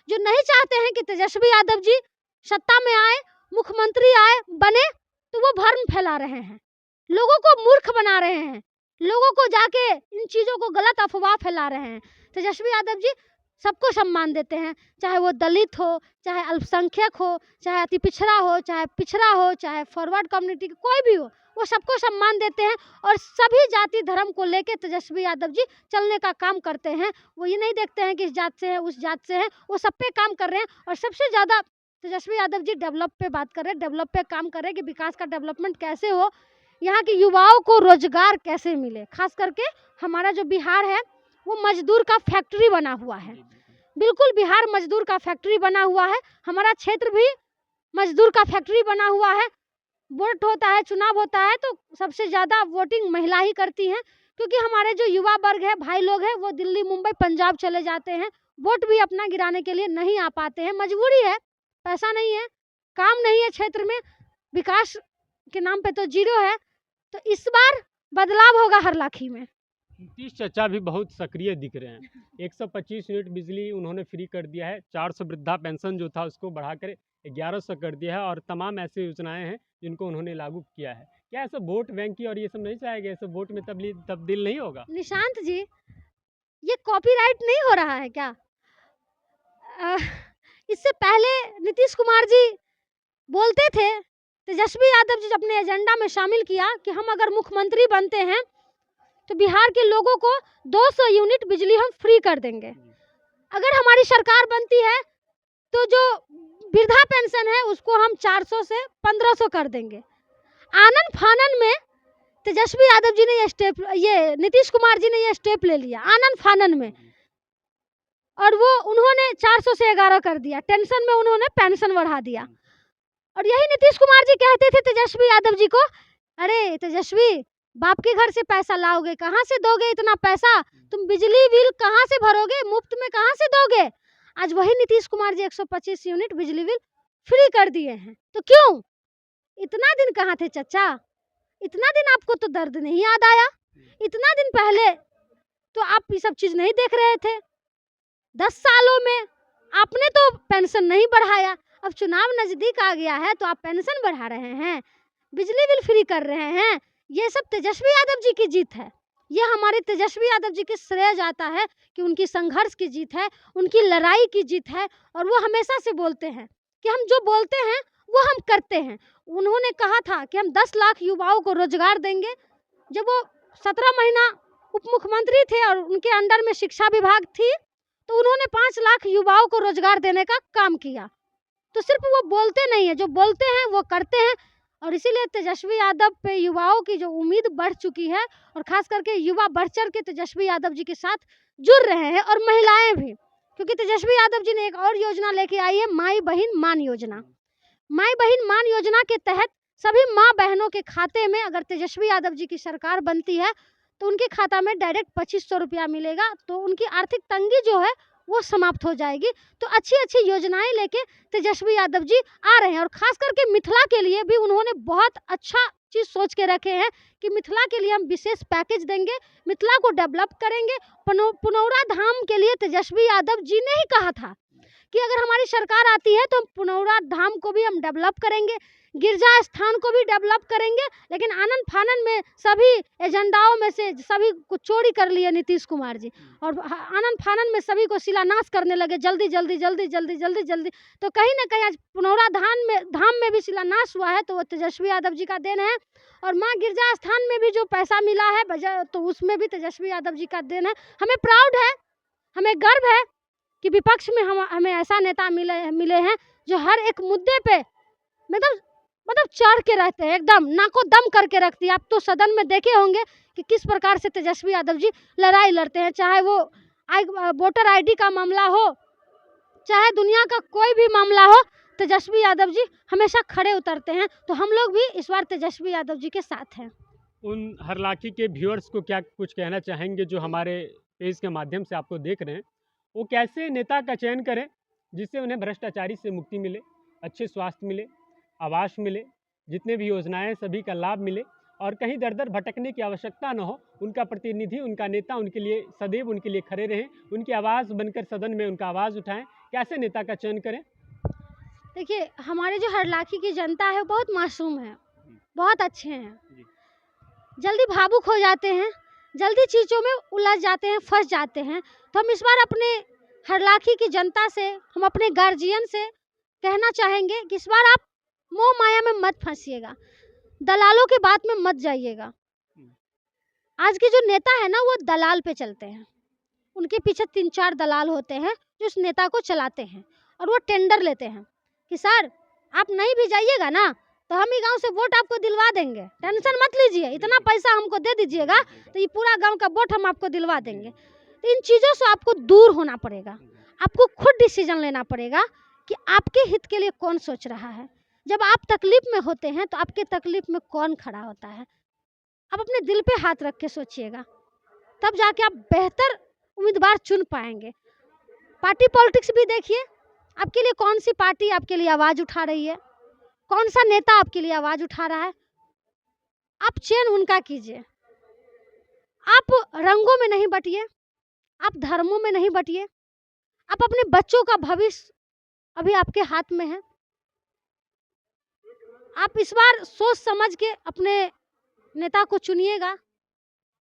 जो नहीं चाहते हैं कि तेजस्वी यादव जी सत्ता में आए, मुख्यमंत्री आए बने, तो वो भ्रम फैला रहे हैं, लोगों को मूर्ख बना रहे हैं, लोगों को जाके इन चीज़ों को गलत अफवाह फैला रहे हैं। तेजस्वी यादव जी सबको सम्मान देते हैं, चाहे वो दलित हो, चाहे अल्पसंख्यक हो, चाहे अति पिछड़ा हो, चाहे पिछड़ा हो, चाहे फॉरवर्ड कम्युनिटी के कोई भी हो, वो सबको सम्मान देते हैं और सभी जाति धर्म को लेके तेजस्वी यादव जी चलने का काम करते हैं। वो ये नहीं देखते हैं कि इस जात से है, उस जात से है, वो सब पे काम कर रहे हैं। और सबसे ज़्यादा तेजस्वी यादव जी डेवलप पे बात कर रहे हैं, डेवलप पे काम कर रहे हैं कि विकास का डेवलपमेंट कैसे हो, यहाँ के युवाओं को रोजगार कैसे मिले। खास करके हमारा जो बिहार है वो मजदूर का फैक्ट्री बना हुआ है, बिल्कुल बिहार मजदूर का फैक्ट्री बना हुआ है। हमारा क्षेत्र भी मजदूर का फैक्ट्री बना हुआ है। वोट होता है, चुनाव होता है तो सबसे ज़्यादा वोटिंग महिला ही करती हैं, क्योंकि हमारे जो युवा वर्ग है, भाई लोग हैं, वो दिल्ली, मुंबई, पंजाब चले जाते हैं, वोट भी अपना गिराने के लिए नहीं आ पाते हैं। मजबूरी है, पैसा नहीं है, काम नहीं है क्षेत्र में, विकास के नाम पे तो जीरो है। तो इस बार बदलाव होगा हरलाखी में। नीतीश चाचा भी बहुत सक्रिय दिख रहे हैं। 125 यूनिट बिजली उन्होंने फ्री कर दिया है, 400 वृद्धा पेंशन जो था उसको बढ़ाकर 1100 कर दिया है और तमाम ऐसी योजनाएं हैं जिनको उन्होंने लागू किया है। क्या ऐसा वोट बैंक की और ये सब नहीं चाहेगा, ऐसे वोट में तब्दील नहीं होगा? निशांत जी, ये कॉपीराइट नहीं हो रहा है क्या? इससे पहले नीतीश कुमार जी बोलते थे, तेजस्वी यादव जी अपने एजेंडा में शामिल किया कि हम अगर मुख्यमंत्री बनते हैं तो बिहार के लोगों को 200 यूनिट बिजली हम फ्री कर देंगे। अगर हमारी सरकार बनती है तो जो वृद्धा पेंशन है उसको हम 400 से 1500 कर देंगे। आनन फानन में तेजस्वी यादव जी ने ये नीतीश कुमार जी ने ये स्टेप ले लिया आनन फानन में, और वो उन्होंने 400 से 11 कर दिया। टेंशन में उन्होंने पेंशन बढ़ा दिया। और यही नीतीश कुमार जी कहते थे तेजस्वी यादव जी को, अरे तेजस्वी, बाप के घर से पैसा लाओगे, कहाँ से दोगे इतना पैसा? तुम बिजली बिल कहाँ से भरोगे, मुफ्त में कहाँ से दोगे? आज वही नीतीश कुमार जी 125 यूनिट बिजली बिल फ्री कर दिए हैं। तो क्यों? इतना दिन कहाँ थे चचा? इतना दिन आपको तो दर्द नहीं याद आया? इतना दिन पहले तो आप ये सब चीज नहीं देख रहे थे? 10 सालों में आपने तो पेंशन नहीं बढ़ाया, अब चुनाव नजदीक आ गया है तो आप पेंशन बढ़ा रहे हैं, बिजली बिल फ्री कर रहे हैं। ये सब तेजस्वी यादव जी की जीत है। ये हमारे तेजस्वी यादव जी के श्रेय जाता है कि उनकी संघर्ष की जीत है, उनकी लड़ाई की जीत है। और वो हमेशा से बोलते हैं कि हम जो बोलते हैं वो हम करते हैं। उन्होंने कहा था कि हम 10 लाख युवाओं को रोजगार देंगे। जब वो 17 महीना उप मुख्यमंत्री थे और उनके अंडर में शिक्षा विभाग थी, तो उन्होंने 5 लाख युवाओं को रोजगार देने का काम किया। तो सिर्फ वो बोलते नहीं है, जो बोलते हैं वो करते हैं। और इसीलिए तेजस्वी यादव पे युवाओं की जो उम्मीद बढ़ चुकी है, और खास करके युवा बढ़ चढ़ के तेजस्वी यादव जी के साथ जुड़ रहे हैं, और महिलाएं भी, क्योंकि तेजस्वी यादव जी ने एक और योजना लेके आई है, माई बहन मान योजना। माई बहन मान योजना के तहत सभी माँ बहनों के खाते में अगर तेजस्वी यादव जी की सरकार बनती है तो उनके खाता में डायरेक्ट 2500 रुपया मिलेगा। तो उनकी आर्थिक तंगी जो है वो समाप्त हो जाएगी। तो अच्छी अच्छी योजनाएं लेके तेजस्वी यादव जी आ रहे हैं। और खास करके मिथिला के लिए भी उन्होंने बहुत अच्छा चीज़ सोच के रखे हैं कि मिथिला के लिए हम विशेष पैकेज देंगे, मिथिला को डेवलप करेंगे। पुनौरा धाम के लिए तेजस्वी यादव जी ने ही कहा था कि अगर हमारी सरकार आती है तो हम पुनौरा धाम को भी हम डेवलप करेंगे, गिरजा स्थान को भी डेवलप करेंगे। लेकिन आनन फानन में सभी एजेंडाओं में से सभी को चोरी कर लिए नीतीश कुमार जी, और आनन फानन में सभी को शिलान्यास करने लगे जल्दी जल्दी जल्दी जल्दी जल्दी जल्दी। तो कहीं ना कहीं आज पुनौरा धाम में भी शिलान्यास हुआ है तो वो तेजस्वी यादव जी का देन है। और माँ गिरजा स्थान में भी जो पैसा मिला है तो उसमें भी तेजस्वी यादव जी का देन है। हमें प्राउड है, हमें गर्व है कि विपक्ष में हमें ऐसा नेता मिले हैं जो हर एक मुद्दे पे मतलब चढ़ के रहते हैं, एकदम नाको दम करके रखती है। आप तो सदन में देखे होंगे कि किस प्रकार से तेजस्वी यादव जी लड़ाई लड़ते हैं, चाहे वो वोटर आईडी का मामला हो, चाहे दुनिया का कोई भी मामला हो, तेजस्वी यादव जी हमेशा खड़े उतरते हैं, तो हम लोग भी इस बार तेजस्वी यादव जी के साथ हैं। उन हरलाखी के व्यूअर्स को क्या कुछ कहना चाहेंगे जो हमारे पेज के माध्यम से आपको देख रहे हैं? वो कैसे नेता का चयन करें जिससे उन्हें भ्रष्टाचारी से मुक्ति मिले, अच्छे स्वास्थ्य मिले, आवास मिले, जितने भी योजनाएं हैं सभी का लाभ मिले और कहीं दर-दर भटकने की आवश्यकता न हो। उनका प्रतिनिधि, उनका नेता उनके लिए सदैव उनके लिए खड़े रहें, उनकी आवाज़ बनकर सदन में उनका आवाज़ उठाएँ। कैसे नेता का चयन करें? देखिए, हमारे जो हरलाखी की जनता है बहुत मासूम है, बहुत अच्छे हैं, जी। जल्दी भावुक हो जाते हैं, जल्दी चीज़ों में उलझ जाते हैं, फंस जाते हैं। तो हम इस बार अपने हरलाखी की जनता से, हम अपने गार्जियन से कहना चाहेंगे कि इस बार आप मोह माया में मत फंसिएगा, दलालों की बात में मत जाइएगा। आज के जो नेता है ना वो दलाल पे चलते हैं, उनके पीछे 3-4 दलाल होते हैं जो उस नेता को चलाते हैं और वो टेंडर लेते हैं कि सर आप नहीं भी जाइएगा ना तो हम ही गांव से वोट आपको दिलवा देंगे, टेंशन मत लीजिए, इतना पैसा हमको दे दीजिएगा तो ये पूरा गांव का वोट हम आपको दिलवा देंगे। तो इन चीज़ों से आपको दूर होना पड़ेगा, आपको खुद डिसीजन लेना पड़ेगा कि आपके हित के लिए कौन सोच रहा है। जब आप तकलीफ में होते हैं तो आपके तकलीफ में कौन खड़ा होता है, आप अपने दिल पे हाथ रख के सोचिएगा, तब जाके आप बेहतर उम्मीदवार चुन पाएंगे। पार्टी पॉलिटिक्स भी देखिए, आपके लिए कौन सी पार्टी आपके लिए आवाज़ उठा रही है, कौन सा नेता आपके लिए आवाज़ उठा रहा है, आप चयन उनका कीजिए। आप रंगों में नहीं बटिए, आप धर्मों में नहीं बटिए, आप अपने बच्चों का भविष्य अभी आपके हाथ में है। आप इस बार सोच समझ के अपने नेता को चुनिएगा,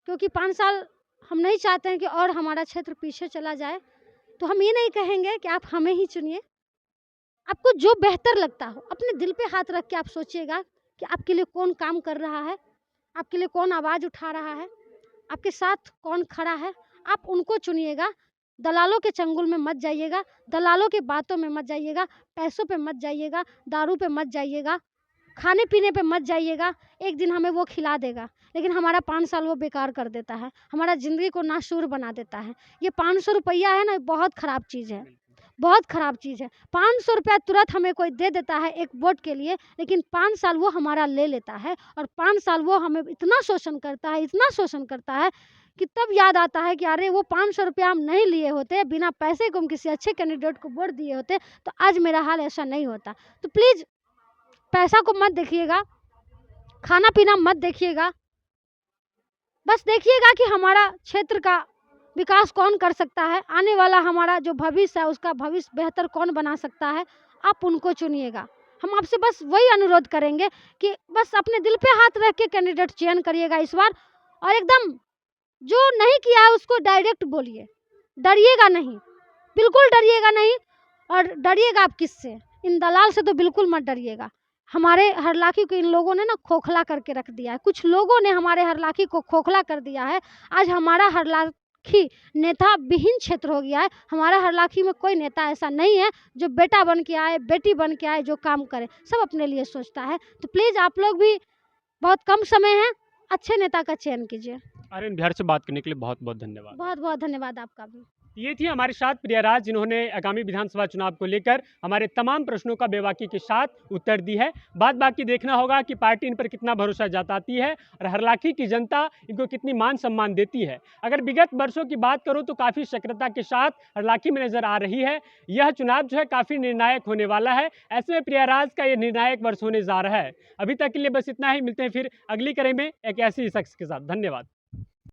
क्योंकि 5 साल हम नहीं चाहते हैं कि और हमारा क्षेत्र पीछे चला जाए। तो हम ये नहीं कहेंगे कि आप हमें ही चुनिए, आपको जो बेहतर लगता हो अपने दिल पे हाथ रख के आप सोचिएगा कि आपके लिए कौन काम कर रहा है, आपके लिए कौन आवाज़ उठा रहा है, आपके साथ कौन खड़ा है, आप उनको चुनिएगा। दलालों के चंगुल में मत जाइएगा, दलालों की बातों में मत जाइएगा, पैसों पे मत जाइएगा, दारू पे मत जाइएगा, खाने पीने पे मत जाइएगा। एक दिन हमें वो खिला देगा लेकिन हमारा 5 साल वो बेकार कर देता है, हमारा ज़िंदगी को नासूर बना देता है। ये 500 रुपया है ना, बहुत ख़राब चीज़ है, बहुत ख़राब चीज़ है। 500 रुपया तुरंत हमें कोई दे देता है एक वोट के लिए, लेकिन 5 साल वो हमारा ले लेता है और 5 साल वो हमें इतना शोषण करता है, इतना शोषण करता है कि तब याद आता है कि अरे वो 500 रुपया हम नहीं लिए होते, बिना पैसे को हम किसी अच्छे कैंडिडेट को वोट दिए होते तो आज मेरा हाल ऐसा नहीं होता। तो प्लीज़ पैसा को मत देखिएगा, खाना पीना मत देखिएगा, बस देखिएगा कि हमारा क्षेत्र का विकास कौन कर सकता है, आने वाला हमारा जो भविष्य है उसका भविष्य बेहतर कौन बना सकता है, आप उनको चुनिएगा। हम आपसे बस वही अनुरोध करेंगे कि बस अपने दिल पे हाथ रख के कैंडिडेट चयन करिएगा इस बार, और एकदम जो नहीं किया है उसको डायरेक्ट बोलिए, डरिएगा नहीं, बिल्कुल डरिएगा नहीं। और डरिएगा आप किससे? इन दलाल से तो बिल्कुल मत डरिएगा। हमारे हरलाखी को इन लोगों ने ना खोखला करके रख दिया है, कुछ लोगों ने हमारे हरलाखी को खोखला कर दिया है। आज हमारा हरलाखी नेता विहीन क्षेत्र हो गया है। हमारा हरलाखी में कोई नेता ऐसा नहीं है जो बेटा बन के आए, बेटी बन के आए, जो काम करे, सब अपने लिए सोचता है। तो प्लीज़ आप लोग भी, बहुत कम समय है, अच्छे नेता का चयन कीजिए। आर्यन बिहार से बात करने के लिए बहुत बहुत धन्यवाद। बहुत बहुत धन्यवाद आपका भी। ये थी हमारे साथ प्रिया राज, जिन्होंने आगामी विधानसभा चुनाव को लेकर हमारे तमाम प्रश्नों का बेबाकी के साथ उत्तर दी है। बात बाकी देखना होगा कि पार्टी इन पर कितना भरोसा जताती है और हरलाखी की जनता इनको कितनी मान सम्मान देती है। अगर विगत वर्षों की बात करूं तो काफ़ी सक्रियता के साथ हरलाखी में नजर आ रही है। यह चुनाव जो है काफ़ी निर्णायक होने वाला है। ऐसे में प्रिया राज का ये निर्णायक वर्ष होने जा रहा है। अभी तक के लिए बस इतना ही, मिलते हैं फिर अगली कड़ी में एक ऐसे ही शख्स के साथ। धन्यवाद।